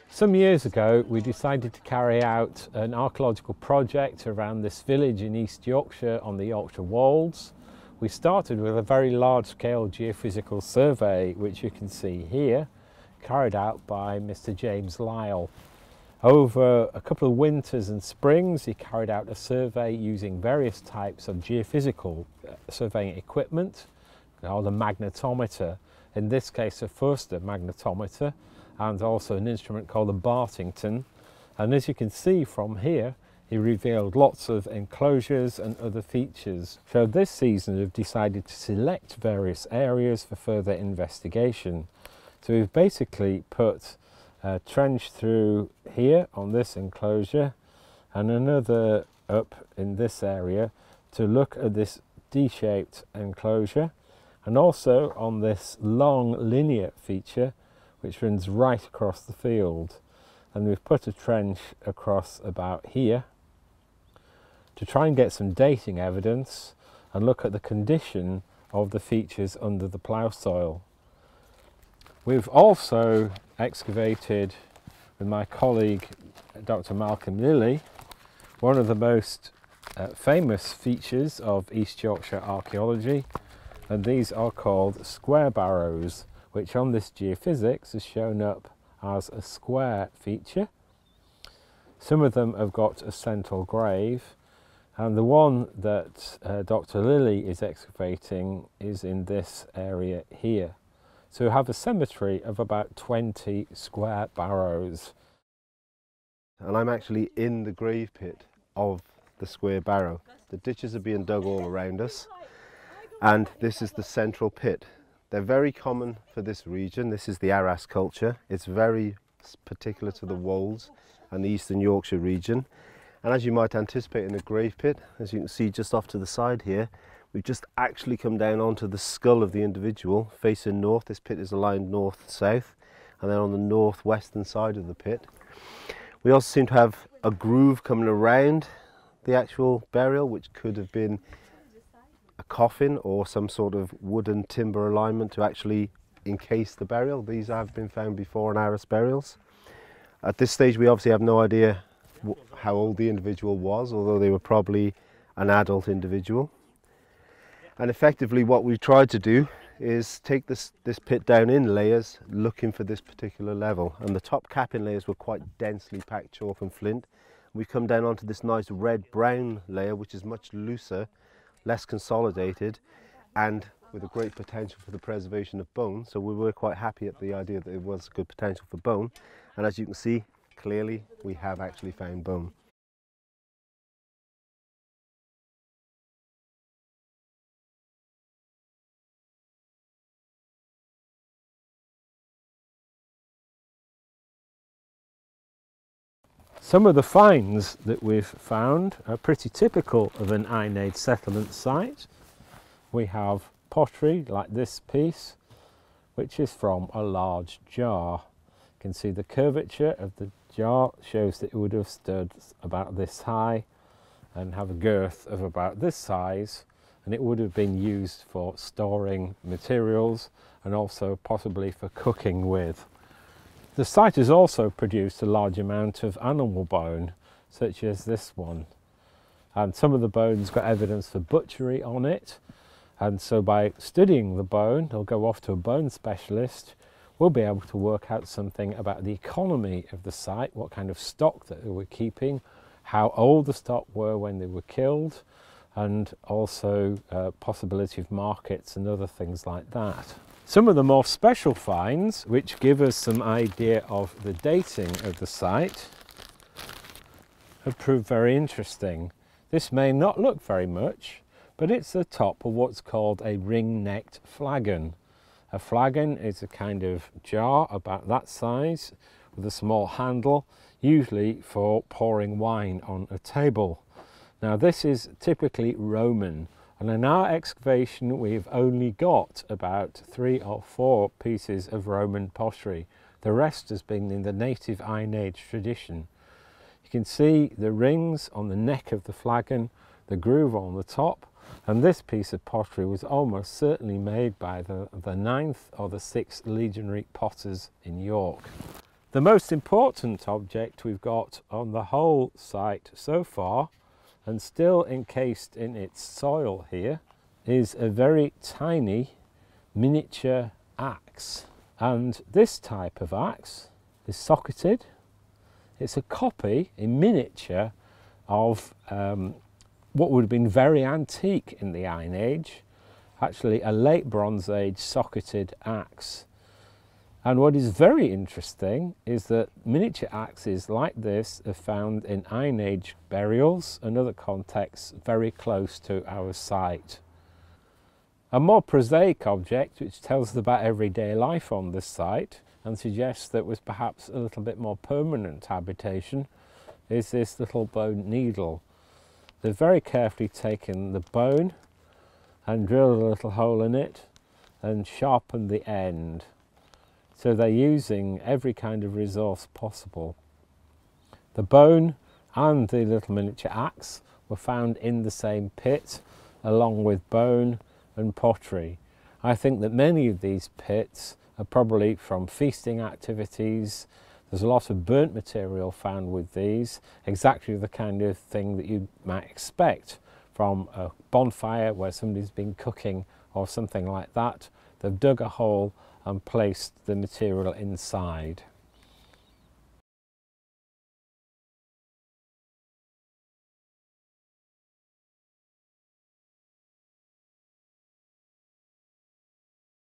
Some years ago we decided to carry out an archaeological project around this village in East Yorkshire on the Yorkshire Wolds. We started with a very large-scale geophysical survey, which you can see here, carried out by Mr. James Lyle. Over a couple of winters and springs he carried out a survey using various types of geophysical surveying equipment called a magnetometer, in this case a Forster magnetometer, and also an instrument called a Bartington. And as you can see from here, he revealed lots of enclosures and other features. So this season we've decided to select various areas for further investigation. So we've basically put a trench through here on this enclosure and another up in this area to look at this D-shaped enclosure, and also on this long linear feature which runs right across the field. And we've put a trench across about here to try and get some dating evidence and look at the condition of the features under the plough soil. We've also excavated with my colleague Dr. Malcolm Lilly one of the most famous features of East Yorkshire archaeology, and these are called square barrows, which on this geophysics has shown up as a square feature. Some of them have got a central grave, and the one that Dr. Lilly is excavating is in this area here. So we have a cemetery of about 20 square barrows. And I'm actually in the grave pit of the square barrow. The ditches are being dug all around us, and this is the central pit. They're very common for this region. This is the Arras culture. It's very particular to the Wolds and the Eastern Yorkshire region. And as you might anticipate in a grave pit, as you can see just off to the side here, we've just actually come down onto the skull of the individual facing north. This pit is aligned north-south, and then on the northwestern side of the pit. We also seem to have a groove coming around the actual burial, which could have been a coffin or some sort of wooden timber alignment to actually encase the burial. These have been found before in Arras burials. At this stage we obviously have no idea how old the individual was, although they were probably an adult individual. And effectively what we tried to do is take this pit down in layers, looking for this particular level. And the top capping layers were quite densely packed chalk and flint. We come down onto this nice red-brown layer, which is much looser, less consolidated, and with a great potential for the preservation of bone. So we were quite happy at the idea that there was good potential for bone. And as you can see, clearly we have actually found bone. Some of the finds that we've found are pretty typical of an Iron Age settlement site. We have pottery like this piece, which is from a large jar. You can see the curvature of the jar shows that it would have stood about this high and have a girth of about this size, and it would have been used for storing materials and also possibly for cooking with. The site has also produced a large amount of animal bone, such as this one. And some of the bones got evidence for butchery on it. And so by studying the bone, they'll go off to a bone specialist, we'll be able to work out something about the economy of the site, what kind of stock that they were keeping, how old the stock were when they were killed, and also possibility of markets and other things like that. Some of the more special finds, which give us some idea of the dating of the site, have proved very interesting. This may not look very much, but it's the top of what's called a ring-necked flagon. A flagon is a kind of jar about that size with a small handle, usually for pouring wine on a table. Now this is typically Roman. And in our excavation we've only got about 3 or 4 pieces of Roman pottery. The rest has been in the native Iron Age tradition. You can see the rings on the neck of the flagon, the groove on the top, And this piece of pottery was almost certainly made by the 9th or the 6th legionary potters in York. The most important object we've got on the whole site so far, and still encased in its soil here, is a very tiny miniature axe. And this type of axe is socketed. It's a copy in miniature of what would have been very antique in the Iron Age, actually a late Bronze Age socketed axe. And what is very interesting is that miniature axes like this are found in Iron Age burials and other contexts very close to our site. A more prosaic object, which tells us about everyday life on this site and suggests that it was perhaps a little bit more permanent habitation, is this little bone needle. They've very carefully taken the bone and drilled a little hole in it and sharpened the end. So they're using every kind of resource possible. The bone and the little miniature axe were found in the same pit, along with bone and pottery. I think that many of these pits are probably from feasting activities. There's a lot of burnt material found with these, exactly the kind of thing that you might expect from a bonfire where somebody's been cooking or something like that. They've dug a hole and placed the material inside.